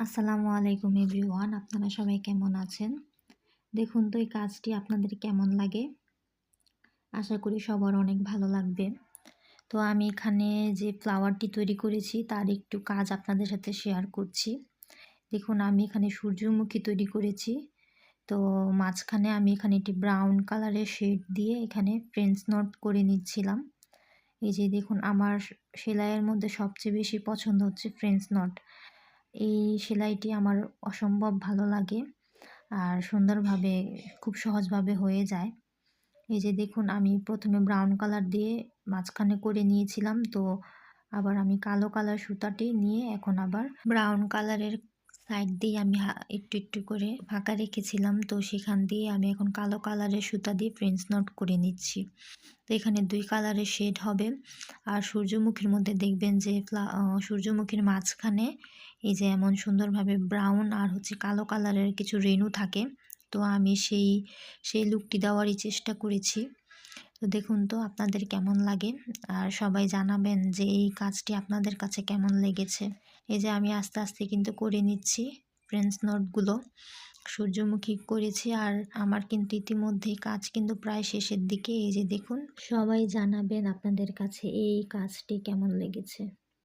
আসসালামু আলাইকুম এভরিওয়ান, আপনারা সবাই কেমন আছেন? দেখুন তো এই কাজটি আপনাদের কেমন লাগে? আশা করি সবার অনেক ভালো লাগবে। তো আমি এখানে যে ফ্লাওয়ারটি তৈরি করেছি তার একটু কাজ আপনাদের সাথে শেয়ার করছি। দেখুন আমি এখানে সূর্যমুখী তৈরি করেছি। তো মাঝখানে আমি এখানে একটি ব্রাউন কালারের শেড দিয়ে এখানে ফ্রেঞ্চ নট করে নিচ্ছিলাম। এই যে দেখুন আমার সেলাইয়ের মধ্যে সবচেয়ে বেশি পছন্দ হচ্ছে ফ্রেঞ্চ নট। এই সেলাইটি আমার অসম্ভব ভালো লাগে আর সুন্দরভাবে খুব সহজভাবে হয়ে যায়। এই যে দেখুন আমি প্রথমে ব্রাউন কালার দিয়ে মাঝখানে করে নিয়েছিলাম, তো আবার আমি কালো কালার সুতাটি নিয়ে এখন আবার ব্রাউন কালারের সাইড দিয়ে আমি একটু একটু করে ফাঁকা রেখেছিলাম, তো সেখান দিয়ে আমি এখন কালো কালারের সুতা দিয়ে ফ্রেঞ্চ নট করে নিচ্ছি। তো এখানে 2 কালারের শেড হবে। আর সূর্যমুখীর মধ্যে দেখবেন যে সূর্যমুখীর মাঝখানে এই যে এমন সুন্দরভাবে ব্রাউন আর হচ্ছে কালো কালারের কিছু রেণু থাকে। তো আমি সেই লুকটি দেওয়ারই চেষ্টা করেছি। তো দেখুন তো আপনাদের কেমন লাগে, আর সবাই জানাবেন যে এই কাজটি আপনাদের কাছে কেমন লেগেছে। এই যে আমি আস্তে আস্তে কিন্তু করে নিচ্ছি ফ্রেঞ্চ নটগুলো। সূর্যমুখী করেছি আর আমার কিন্তু ইতিমধ্যেই কাজ কিন্তু প্রায় শেষের দিকে। এই যে দেখুন, সবাই জানাবেন আপনাদের কাছে এই কাজটি কেমন লেগেছে।